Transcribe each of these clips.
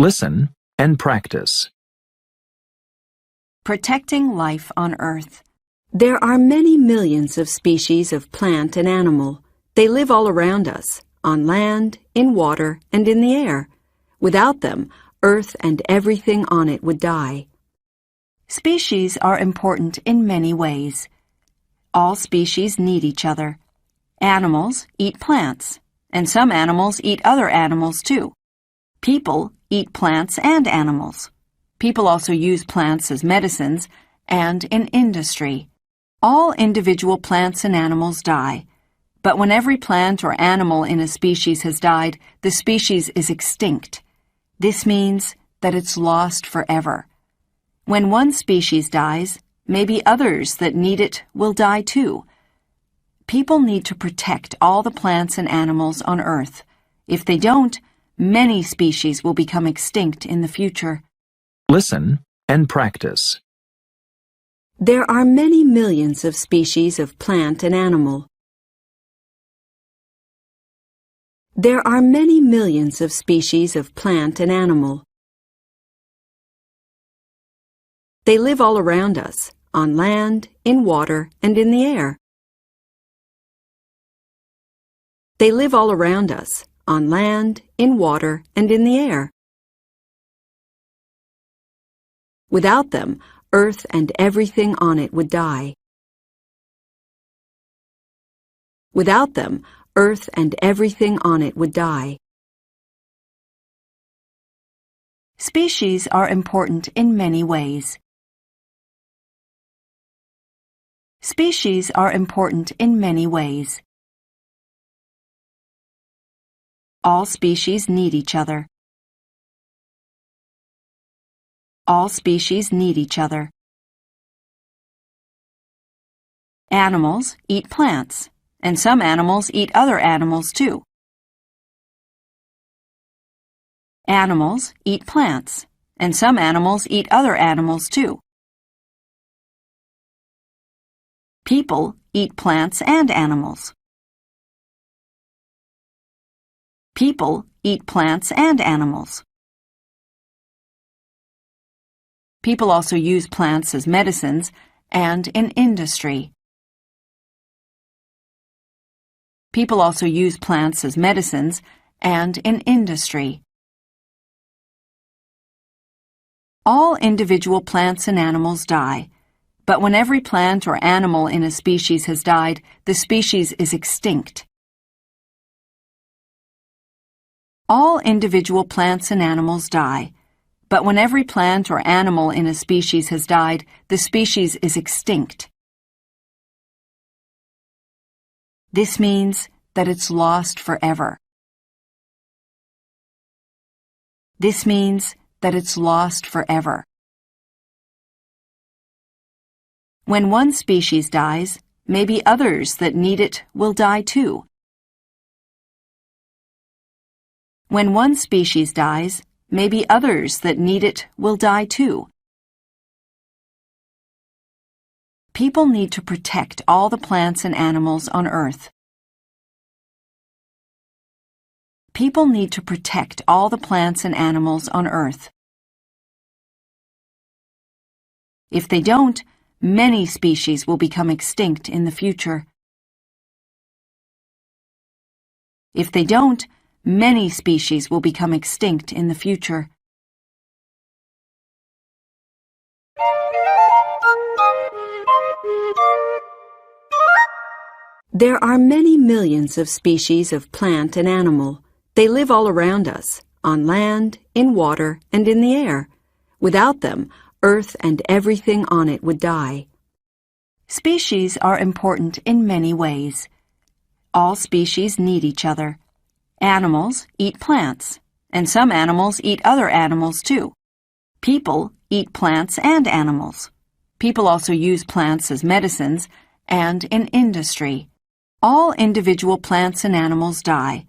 Listen and practice. Protecting life on Earth. There are many millions of species of plant and animal. They live all around us, on land, in water, and in the air. Without them, Earth and everything on it would die. Species are important in many ways. All species need each other. Animals eat plants, and some animals eat other animals too. People eat plants and animals. People also use plants as medicines and in industry. All individual plants and animals die, but when every plant or animal in a species has died, the species is extinct. This means that it's lost forever. When one species dies, maybe others that need it will die too. People need to protect all the plants and animals on Earth. If they don't, many species will become extinct in the future. Listen and practice. There are many millions of species of plant and animal. There are many millions of species of plant and animal. They live all around us, on land, in water, and in the air. They live all around us, on land, in water, and in the air. Without them, Earth and everything on it would die. Without them, Earth and everything on it would die. Species are important in many ways. Species are important in many ways. All species need each other. All species need each other. Animals eat plants, and some animals eat other animals too. Animals eat plants, and some animals eat other animals too. People eat plants and animals. People eat plants and animals. People also use plants as medicines and in industry. People also use plants as medicines and in industry. All individual plants and animals die, but when every plant or animal in a species has died, the species is extinct. All individual plants and animals die, but when every plant or animal in a species has died, the species is extinct. This means that it's lost forever. This means that it's lost forever. When one species dies, maybe others that need it will die too. When one species dies, maybe others that need it will die too. People need to protect all the plants and animals on Earth. People need to protect all the plants and animals on Earth. If they don't, many species will become extinct in the future. If they don't, many species will become extinct in the future. There are many millions of species of plant and animal. They live all around us, on land, in water, and in the air. Without them, Earth and everything on it would die. Species are important in many ways. All species need each other. Animals eat plants, and some animals eat other animals too. People eat plants and animals. People also use plants as medicines and in industry. All individual plants and animals die,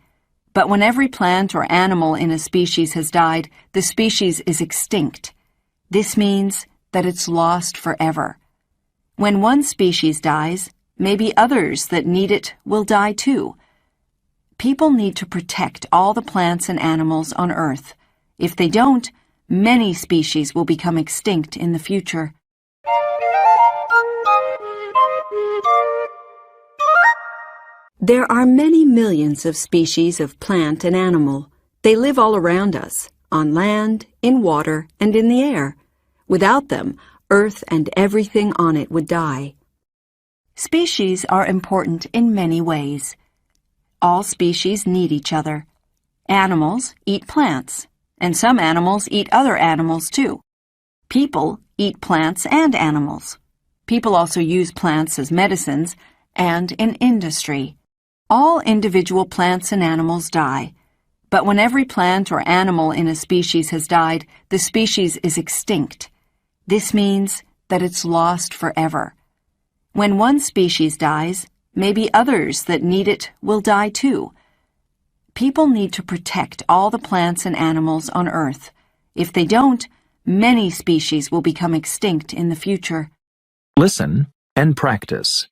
but when every plant or animal in a species has died, the species is extinct. This means that it's lost forever. When one species dies, maybe others that need it will die too. People need to protect all the plants and animals on Earth. If they don't, many species will become extinct in the future. There are many millions of species of plant and animal. They live all around us, on land, in water, and in the air. Without them, Earth and everything on it would die. Species are important in many ways. All species need each other. Animals eat plants, and some animals eat other animals too. People eat plants and animals. People also use plants as medicines and in industry. All individual plants and animals die, but when every plant or animal in a species has died, the species is extinct. This means that it's lost forever. When one species dies, maybe others that need it will die too. People need to protect all the plants and animals on Earth. If they don't, many species will become extinct in the future. Listen and practice.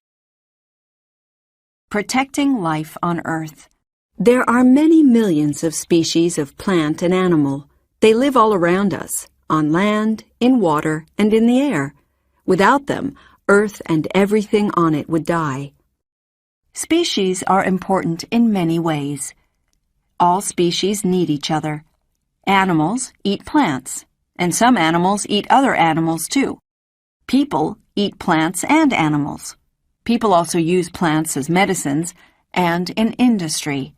Protecting life on Earth. There are many millions of species of plant and animal. They live all around us, on land, in water, and in the air. Without them, Earth and everything on it would die. Species are important in many ways. All species need each other. Animals eat plants, and some animals eat other animals too. People eat plants and animals. People also use plants as medicines and in industry.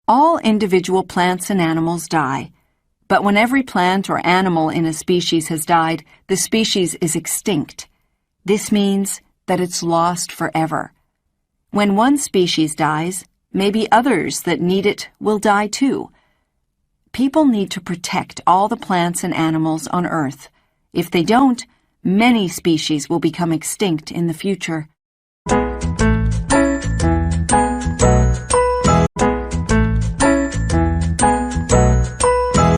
All individual plants and animals die, but when every plant or animal in a species has died, the species is extinct. This means that it's lost forever. When one species dies, maybe others that need it will die too. People need to protect all the plants and animals on Earth. If they don't, many species will become extinct in the future.